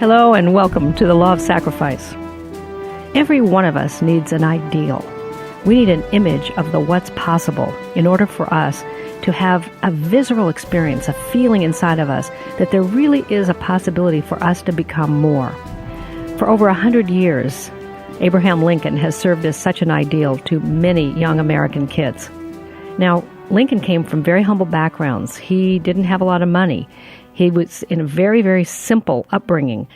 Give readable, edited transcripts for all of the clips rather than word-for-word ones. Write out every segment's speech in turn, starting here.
Hello and welcome to the Law of Sacrifice. Every one of us needs an ideal. We need an image of the what's possible in order for us to have a visceral experience, a feeling inside of us that there really is a possibility for us to become more. For over 100 years, Abraham Lincoln has served as such an ideal to many young American kids. Now, Lincoln came from very humble backgrounds. He didn't have a lot of money. He was in a very, very simple upbringing.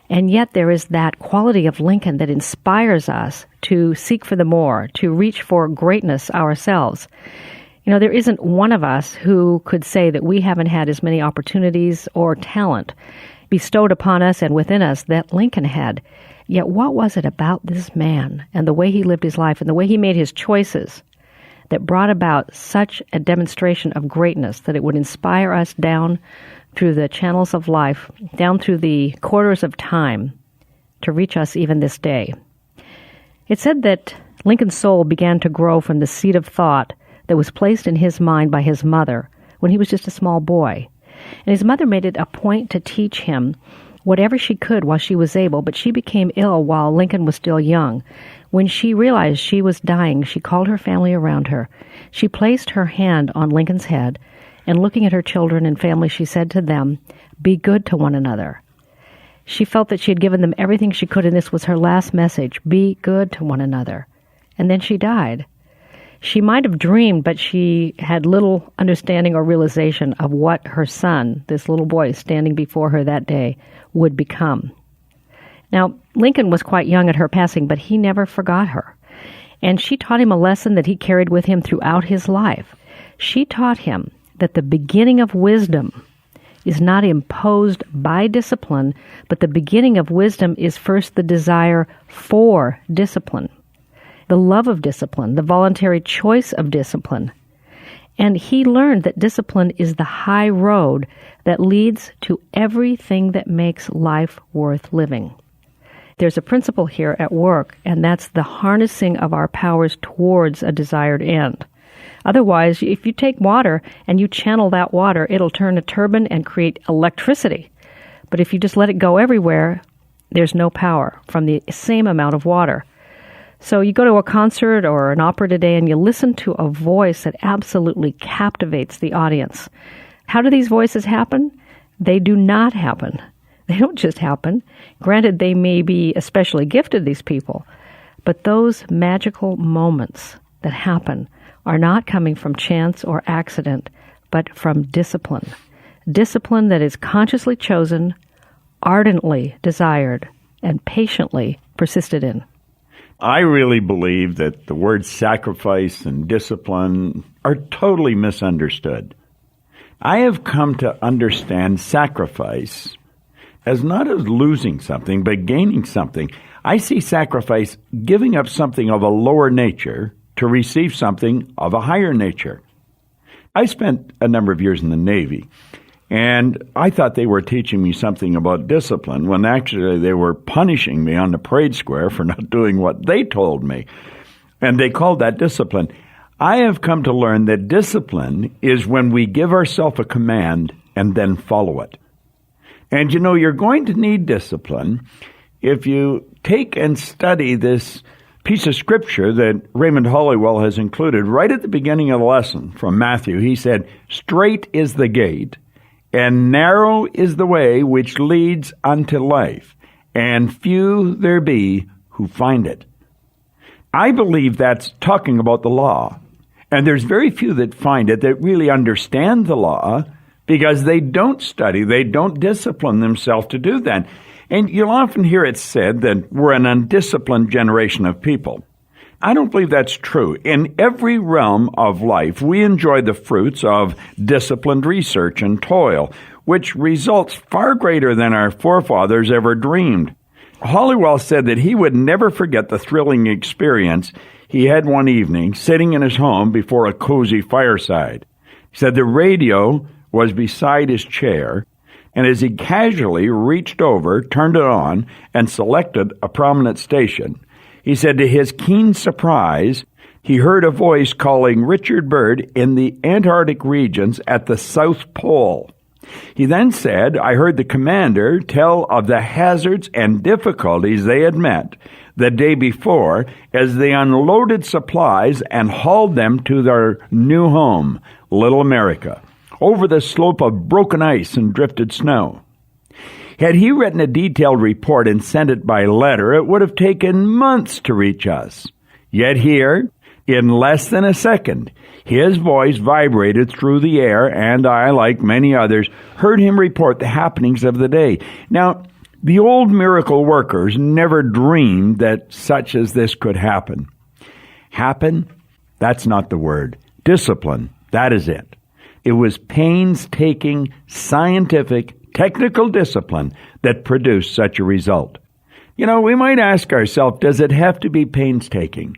And yet there is that quality of Lincoln that inspires us to seek for the more, to reach for greatness ourselves. You know, there isn't one of us who could say that we haven't had as many opportunities or talent bestowed upon us and within us that Lincoln had. Yet what was it about this man and the way he lived his life and the way he made his choices that brought about such a demonstration of greatness that it would inspire us down through the channels of life, down through the quarters of time, to reach us even this day? It's said that Lincoln's soul began to grow from the seed of thought that was placed in his mind by his mother when he was just a small boy. And his mother made it a point to teach him whatever she could while she was able, but she became ill while Lincoln was still young. When she realized she was dying, she called her family around her. She placed her hand on Lincoln's head, and looking at her children and family, she said to them, "Be good to one another." She felt that she had given them everything she could, and this was her last message, be good to one another. And then she died. She might have dreamed, but she had little understanding or realization of what her son, this little boy standing before her that day, would become. Now, Lincoln was quite young at her passing, but he never forgot her. And she taught him a lesson that he carried with him throughout his life. She taught him that the beginning of wisdom is not imposed by discipline, but the beginning of wisdom is first the desire for discipline, the love of discipline, the voluntary choice of discipline. And he learned that discipline is the high road that leads to everything that makes life worth living. There's a principle here at work, and that's the harnessing of our powers towards a desired end. Otherwise, if you take water and you channel that water, it'll turn a turbine and create electricity. But if you just let it go everywhere, there's no power from the same amount of water. So you go to a concert or an opera today and you listen to a voice that absolutely captivates the audience. How do these voices happen? They do not happen. They don't just happen. Granted, they may be especially gifted, these people, but those magical moments that happen are not coming from chance or accident, but from discipline. Discipline that is consciously chosen, ardently desired, and patiently persisted in. I really believe that the words sacrifice and discipline are totally misunderstood. I have come to understand sacrifice as not as losing something, but gaining something. I see sacrifice giving up something of a lower nature to receive something of a higher nature. I spent a number of years in the Navy, and I thought they were teaching me something about discipline when actually they were punishing me on the parade square for not doing what they told me. And they called that discipline. I have come to learn that discipline is when we give ourselves a command and then follow it. And you know, you're going to need discipline if you take and study this piece of scripture that Raymond Hollywell has included right at the beginning of the lesson from Matthew. He said, "Straight is the gate, and narrow is the way which leads unto life, and few there be who find it." I believe that's talking about the law. And there's very few that find it that really understand the law because they don't study, they don't discipline themselves to do that. And you'll often hear it said that we're an undisciplined generation of people. I don't believe that's true. In every realm of life, we enjoy the fruits of disciplined research and toil, which results far greater than our forefathers ever dreamed. Hollywell said that he would never forget the thrilling experience he had one evening sitting in his home before a cozy fireside. He said the radio was beside his chair, and as he casually reached over, turned it on, and selected a prominent station, he said to his keen surprise, he heard a voice calling Richard Byrd in the Antarctic regions at the South Pole. He then said, I heard the commander tell of the hazards and difficulties they had met the day before as they unloaded supplies and hauled them to their new home, Little America, over the slope of broken ice and drifted snow. Had he written a detailed report and sent it by letter, it would have taken months to reach us. Yet here, in less than a second, his voice vibrated through the air, and I, like many others, heard him report the happenings of the day. Now, the old miracle workers never dreamed that such as this could happen. Happen? That's not the word. Discipline, that is it. It was painstaking, scientific, technical discipline that produced such a result. You know, we might ask ourselves, does it have to be painstaking?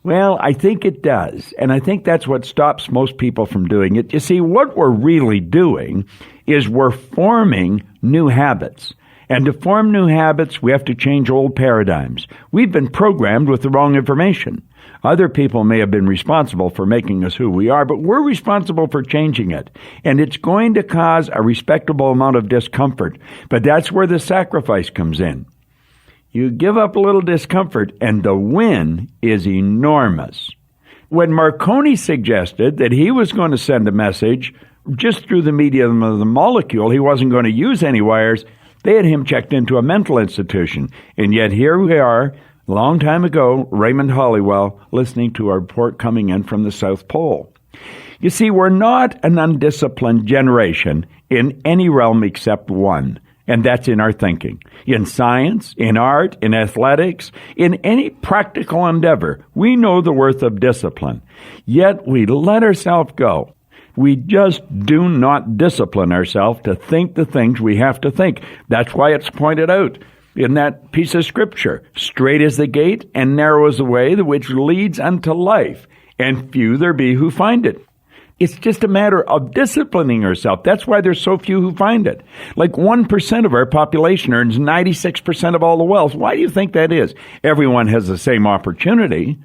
Well, I think it does, and I think that's what stops most people from doing it. You see, what we're really doing is we're forming new habits. And to form new habits, we have to change old paradigms. We've been programmed with the wrong information. Other people may have been responsible for making us who we are, but we're responsible for changing it. And it's going to cause a respectable amount of discomfort. But that's where the sacrifice comes in. You give up a little discomfort, and the win is enormous. When Marconi suggested that he was going to send a message just through the medium of the molecule, he wasn't going to use any wires, they had him checked into a mental institution. And yet here we are, a long time ago, Raymond Hollywell, listening to a report coming in from the South Pole. You see, we're not an undisciplined generation in any realm except one, and that's in our thinking. In science, in art, in athletics, in any practical endeavor, we know the worth of discipline. Yet we let ourselves go. We just do not discipline ourselves to think the things we have to think. That's why it's pointed out in that piece of scripture. Straight is the gate and narrow is the way which leads unto life, and few there be who find it. It's just a matter of disciplining ourselves. That's why there's so few who find it. Like 1% of our population earns 96% of all the wealth. Why do you think that is? Everyone has the same opportunity.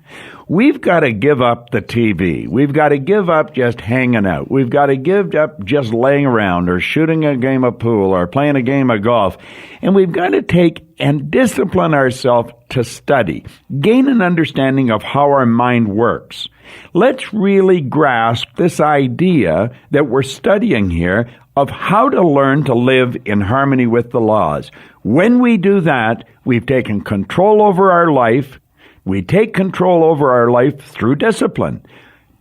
We've got to give up the TV. We've got to give up just hanging out. We've got to give up just laying around or shooting a game of pool or playing a game of golf. And we've got to take and discipline ourselves to study, gain an understanding of how our mind works. Let's really grasp this idea that we're studying here of how to learn to live in harmony with the laws. When we do that, we've taken control over our life. We take control over our life through discipline.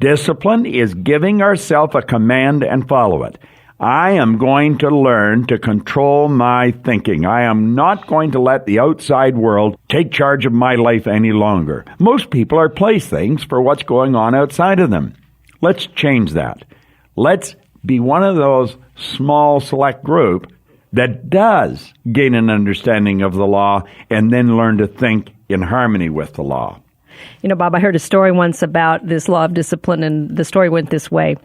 Discipline is giving ourselves a command and follow it. I am going to learn to control my thinking. I am not going to let the outside world take charge of my life any longer. Most people are playthings for what's going on outside of them. Let's change that. Let's be one of those small select group that does gain an understanding of the law and then learn to think in harmony with the law. You know, Bob, I heard a story once about this law of discipline, and the story went this way.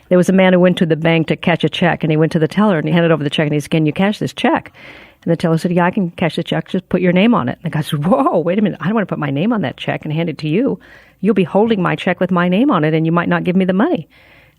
There was a man who went to the bank to cash a check, and he went to the teller, and he handed over the check, and he said, "Can you cash this check?" And the teller said, "Yeah, I can cash the check. Just put your name on it." And the guy said, "Whoa, wait a minute. I don't want to put my name on that check and hand it to you. You'll be holding my check with my name on it, and you might not give me the money."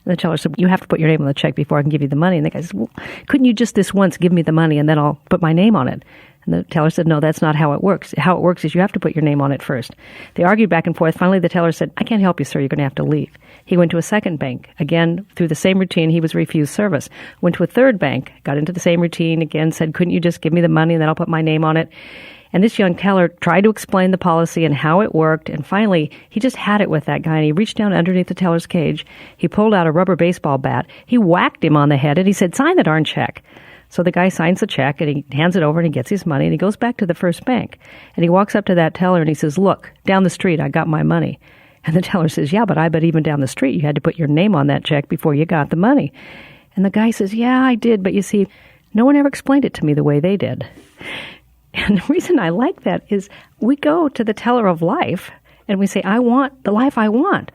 And the teller said, "You have to put your name on the check before I can give you the money." And the guy said, "Well, couldn't you just this once give me the money, and then I'll put my name on it?" And the teller said, "No, that's not how it works. How it works is you have to put your name on it first." They argued back and forth. Finally, the teller said, "I can't help you, sir. You're going to have to leave." He went to a second bank. Again, through the same routine, he was refused service. Went to a third bank, got into the same routine, again said, "Couldn't you just give me the money and then I'll put my name on it?" And this young teller tried to explain the policy and how it worked, and finally, he just had it with that guy, and he reached down underneath the teller's cage. He pulled out a rubber baseball bat. He whacked him on the head, and he said, "Sign the darn check." So the guy signs the check, and he hands it over, and he gets his money, and he goes back to the first bank. And he walks up to that teller, and he says, "Look, down the street, I got my money." And the teller says, "Yeah, but I bet even down the street, you had to put your name on that check before you got the money." And the guy says, "Yeah, I did, but you see, no one ever explained it to me the way they did." And the reason I like that is we go to the teller of life, and we say, "I want the life I want."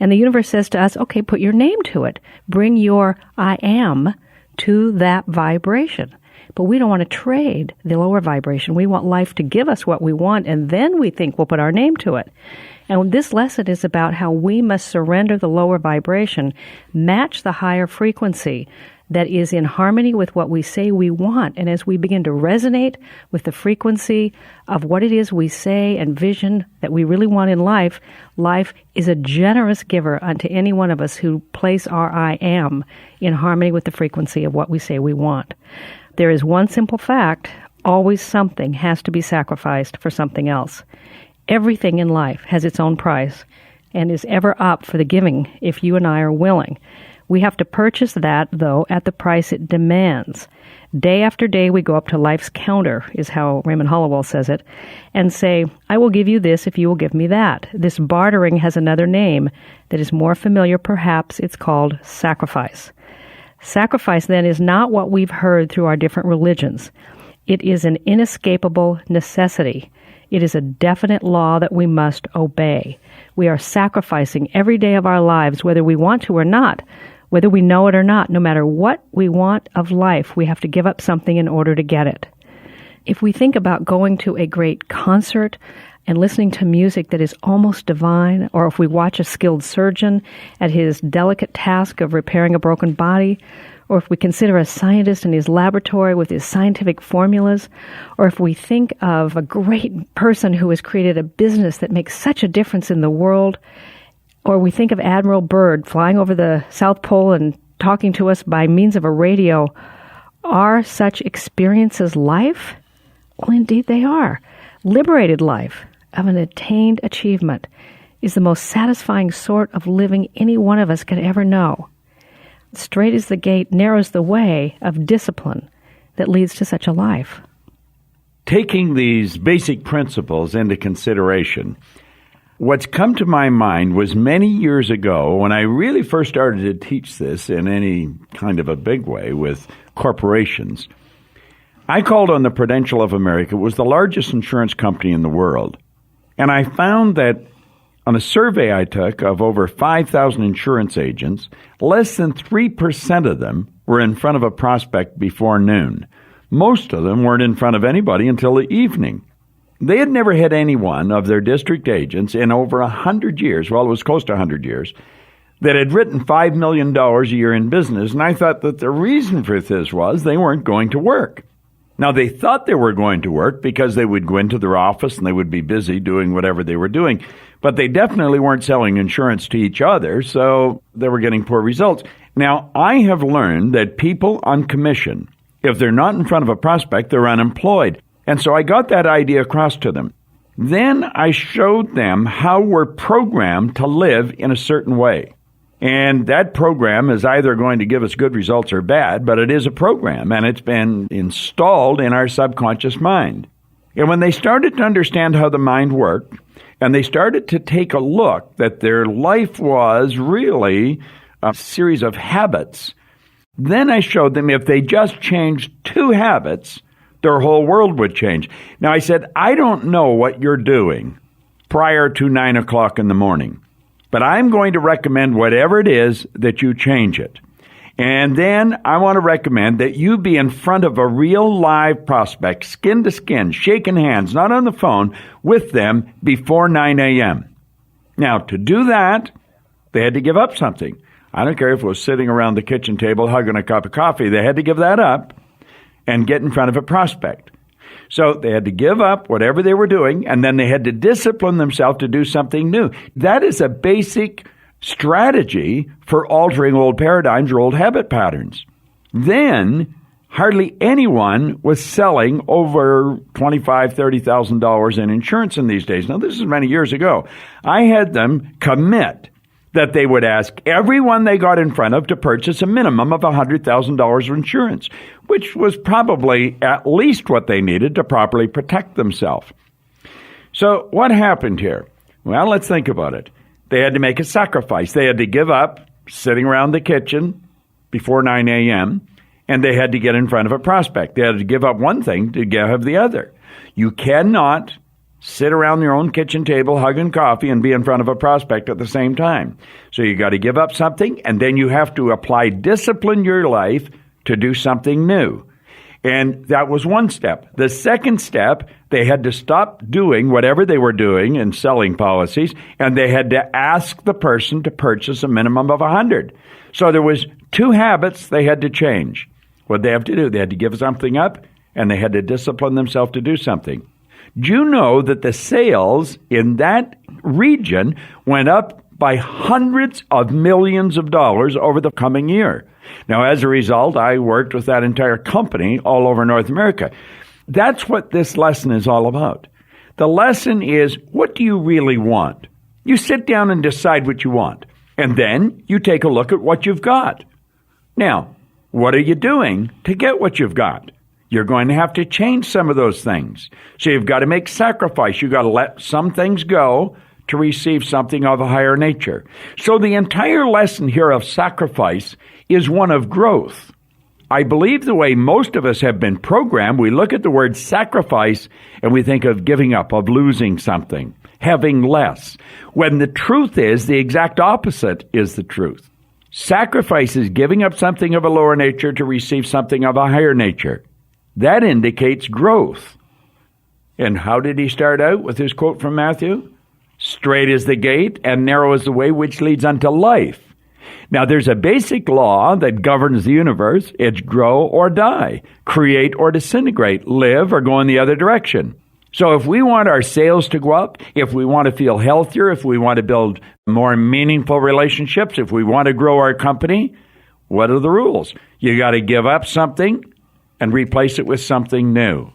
And the universe says to us, "Okay, put your name to it. Bring your I am to that vibration." But we don't want to trade the lower vibration. We want life to give us what we want, and then we think we'll put our name to it. And this lesson is about how we must surrender the lower vibration, match the higher frequency, that is in harmony with what we say we want. And as we begin to resonate with the frequency of what it is we say and vision that we really want in life, life is a generous giver unto any one of us who place our I am in harmony with the frequency of what we say we want. There is one simple fact: always something has to be sacrificed for something else. Everything in life has its own price and is ever up for the giving if you and I are willing. We have to purchase that, though, at the price it demands. Day after day we go up to life's counter, is how Raymond Hollowell says it, and say, I will give you this if you will give me that. This bartering has another name that is more familiar, perhaps. It's called sacrifice. Sacrifice, then, is not what we've heard through our different religions. It is an inescapable necessity. It is a definite law that we must obey. We are sacrificing every day of our lives, whether we want to or not, whether we know it or not. No matter what we want of life, we have to give up something in order to get it. If we think about going to a great concert and listening to music that is almost divine, or if we watch a skilled surgeon at his delicate task of repairing a broken body, or if we consider a scientist in his laboratory with his scientific formulas, or if we think of a great person who has created a business that makes such a difference in the world, or we think of Admiral Byrd flying over the South Pole and talking to us by means of a radio, are such experiences life? Well, indeed they are. Liberated life of an attained achievement is the most satisfying sort of living any one of us could ever know. Straight is the gate, narrow is the way of discipline that leads to such a life. Taking these basic principles into consideration, what's come to my mind was many years ago when I really first started to teach this in any kind of a big way with corporations. I called on the Prudential of America. It was the largest insurance company in the world. And I found that on a survey I took of over 5,000 insurance agents, less than 3% of them were in front of a prospect before noon. Most of them weren't in front of anybody until the evening. They had never had anyone of their district agents in over 100 years, well, it was close to 100 years, that had written $5 million a year in business. And I thought that the reason for this was they weren't going to work. Now, they thought they were going to work because they would go into their office and they would be busy doing whatever they were doing. But they definitely weren't selling insurance to each other, so they were getting poor results. Now, I have learned that people on commission, if they're not in front of a prospect, they're unemployed. And so I got that idea across to them. Then I showed them how we're programmed to live in a certain way. And that program is either going to give us good results or bad, but it is a program, and it's been installed in our subconscious mind. And when they started to understand how the mind worked, and they started to take a look that their life was really a series of habits, then I showed them if they just changed 2 habits, their whole world would change. Now, I said, I don't know what you're doing prior to 9 o'clock in the morning, but I'm going to recommend whatever it is that you change it. And then I want to recommend that you be in front of a real live prospect, skin to skin, shaking hands, not on the phone, with them before 9 a.m. Now, to do that, they had to give up something. I don't care if it was sitting around the kitchen table hugging a cup of coffee. They had to give that up and get in front of a prospect. So they had to give up whatever they were doing, and then they had to discipline themselves to do something new. That is a basic strategy for altering old paradigms or old habit patterns. Then hardly anyone was selling over $25,000, $30,000 in insurance in these days. Now, this is many years ago. I had them commit that they would ask everyone they got in front of to purchase a minimum of $100,000 of insurance, which was probably at least what they needed to properly protect themselves. So what happened here? Well, let's think about it. They had to make a sacrifice. They had to give up sitting around the kitchen before 9 a.m., and they had to get in front of a prospect. They had to give up one thing to have the other. You cannot sit around your own kitchen table hugging coffee and be in front of a prospect at the same time. So you got to give up something, and then you have to apply discipline in your life to do something new. And that was one step. The second step, they had to stop doing whatever they were doing in selling policies, and they had to ask the person to purchase a minimum of 100. So there was 2 habits they had to change. What they have to do, they had to give something up, and they had to discipline themselves to do something. Do you know that the sales in that region went up by hundreds of millions of dollars over the coming year? Now, as a result, I worked with that entire company all over North America. That's what this lesson is all about. The lesson is, what do you really want? You sit down and decide what you want, and then you take a look at what you've got. Now, what are you doing to get what you've got? You're going to have to change some of those things. So you've got to make sacrifice. You've got to let some things go to receive something of a higher nature. So the entire lesson here of sacrifice is one of growth. I believe the way most of us have been programmed, we look at the word sacrifice and we think of giving up, of losing something, having less, when the truth is the exact opposite is the truth. Sacrifice is giving up something of a lower nature to receive something of a higher nature. That indicates growth. And how did he start out with his quote from Matthew? Straight is the gate and narrow is the way which leads unto life. Now, there's a basic law that governs the universe. It's grow or die, create or disintegrate, live or go in the other direction. So if we want our sales to go up, if we want to feel healthier, if we want to build more meaningful relationships, if we want to grow our company, what are the rules? You got to give up something and replace it with something new.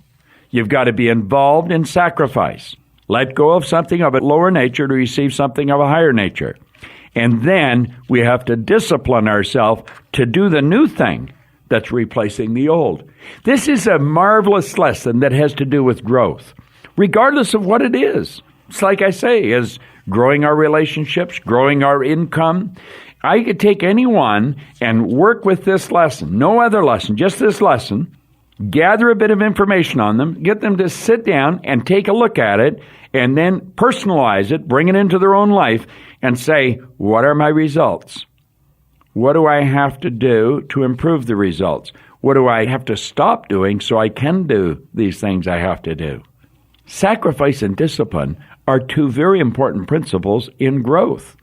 You've got to be involved in sacrifice. Let go of something of a lower nature to receive something of a higher nature. And then we have to discipline ourselves to do the new thing that's replacing the old. This is a marvelous lesson that has to do with growth, regardless of what it is. It's like I say, is growing our relationships, growing our income. I could take anyone and work with this lesson, no other lesson, just this lesson, gather a bit of information on them, get them to sit down and take a look at it, and then personalize it, bring it into their own life, and say, what are my results? What do I have to do to improve the results? What do I have to stop doing so I can do these things I have to do? Sacrifice and discipline are 2 very important principles in growth.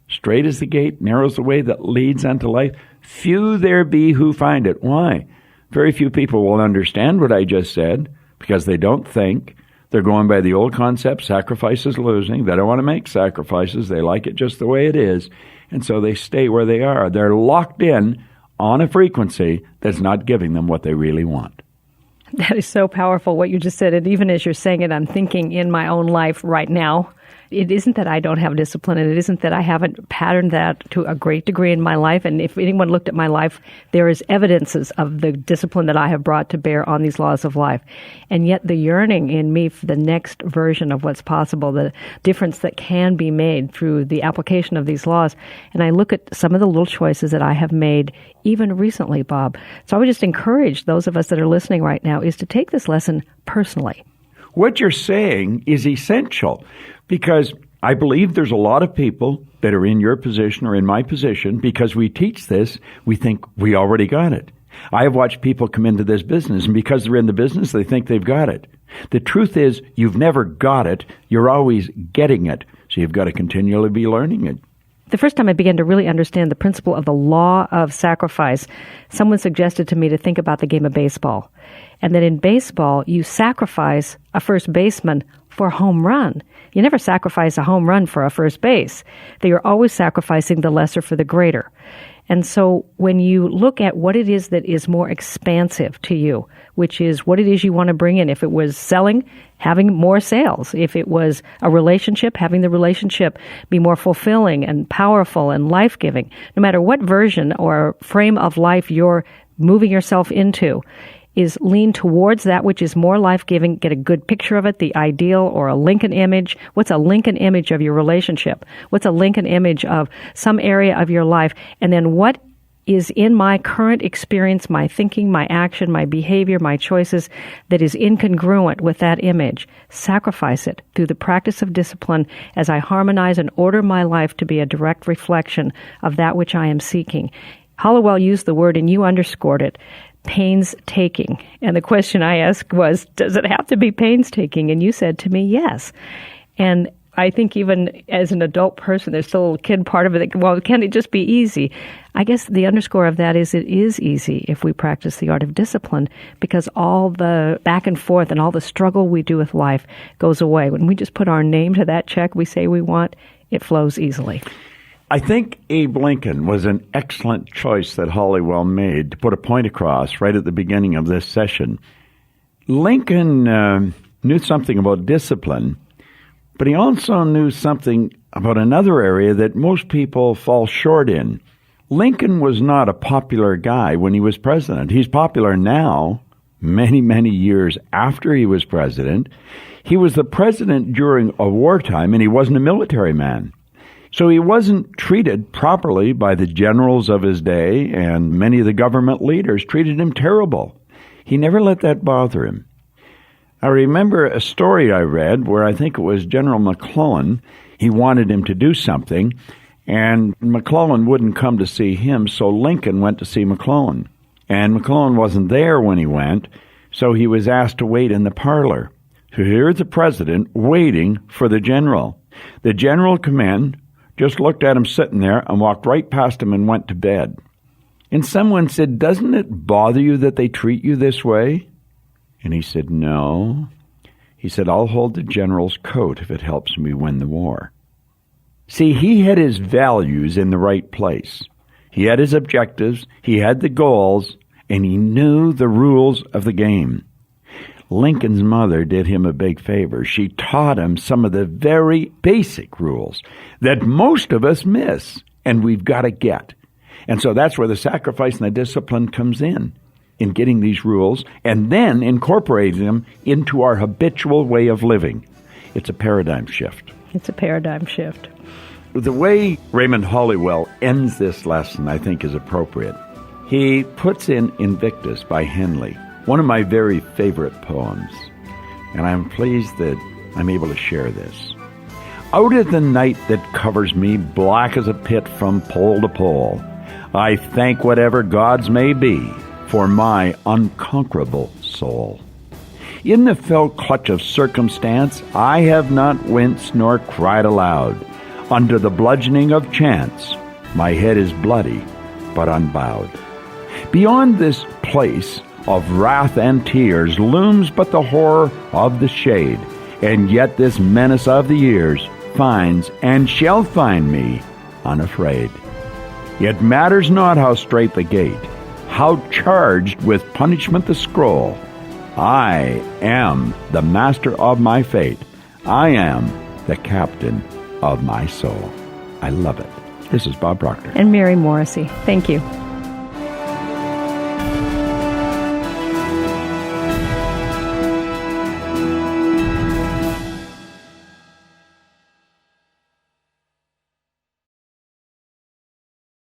Straight is the gate, narrow is the way that leads unto life. Few there be who find it. Why? Very few people will understand what I just said because they don't think. They're going by the old concept, sacrifice is losing. They don't want to make sacrifices. They like it just the way it is. And so they stay where they are. They're locked in on a frequency that's not giving them what they really want. That is so powerful, what you just said. And even as you're saying it, I'm thinking in my own life right now, it isn't that I don't have discipline, and it isn't that I haven't patterned that to a great degree in my life. And if anyone looked at my life, there is evidences of the discipline that I have brought to bear on these laws of life. And yet the yearning in me for the next version of what's possible, the difference that can be made through the application of these laws. And I look at some of the little choices that I have made even recently, Bob. So I would just encourage those of us that are listening right now is to take this lesson personally. What you're saying is essential because I believe there's a lot of people that are in your position or in my position because we teach this, we think we already got it. I have watched people come into this business, and because they're in the business, they think they've got it. The truth is, you've never got it. You're always getting it. So you've got to continually be learning it. The first time I began to really understand the principle of the law of sacrifice, someone suggested to me to think about the game of baseball. And that in baseball, you sacrifice a first baseman for a home run. You never sacrifice a home run for a first base. That you're always sacrificing the lesser for the greater. And so when you look at what it is that is more expansive to you, which is what it is you want to bring in, if it was selling, having more sales. If it was a relationship, having the relationship be more fulfilling and powerful and life-giving. No matter what version or frame of life you're moving yourself into, is lean towards that which is more life-giving, get a good picture of it, the ideal or a Lincoln image. What's a Lincoln image of your relationship? What's a Lincoln image of some area of your life? And then what is in my current experience, my thinking, my action, my behavior, my choices that is incongruent with that image? Sacrifice it through the practice of discipline as I harmonize and order my life to be a direct reflection of that which I am seeking. Hollowell used the word, and you underscored it, painstaking. And the question I asked was, does it have to be painstaking? And you said to me, yes. And I think even as an adult person, there's still a little kid part of it. Well, can it just be easy? I guess the underscore of that is it is easy if we practice the art of discipline, because all the back and forth and all the struggle we do with life goes away. When we just put our name to that check we say we want, it flows easily. I think Abe Lincoln was an excellent choice that Halliwell made to put a point across right at the beginning of this session. Lincoln knew something about discipline, but he also knew something about another area that most people fall short in. Lincoln was not a popular guy when he was president. He's popular now, many, many years after he was president. He was the president during a wartime, and he wasn't a military man. So he wasn't treated properly by the generals of his day, and many of the government leaders treated him terrible. He never let that bother him. I remember a story I read where I think it was General McClellan. He wanted him to do something, and McClellan wouldn't come to see him, so Lincoln went to see McClellan. And McClellan wasn't there when he went, so he was asked to wait in the parlor. So here's the president waiting for the general. The general came in, just looked at him sitting there, and walked right past him and went to bed. And someone said, "Doesn't it bother you that they treat you this way?" And he said, "No." He said, "I'll hold the general's coat if it helps me win the war." See, he had his values in the right place. He had his objectives, he had the goals, and he knew the rules of the game. Lincoln's mother did him a big favor. She taught him some of the very basic rules that most of us miss, and we've got to get. And so that's where the sacrifice and the discipline comes in getting these rules and then incorporating them into our habitual way of living. It's a paradigm shift. It's a paradigm shift. The way Raymond Halliwell ends this lesson, I think, is appropriate. He puts in Invictus by Henley, one of my very favorite poems, and I'm pleased that I'm able to share this. Out of the night that covers me, black as a pit from pole to pole, I thank whatever gods may be for my unconquerable soul. In the fell clutch of circumstance, I have not winced nor cried aloud. Under the bludgeoning of chance, my head is bloody, but unbowed. Beyond this place of wrath and tears looms but the horror of the shade, and yet this menace of the years finds and shall find me unafraid. It matters not how strait the gate, how charged with punishment the scroll. I am the master of my fate. I am the captain of my soul. I love it. This is Bob Proctor. And Mary Morrissey. Thank you.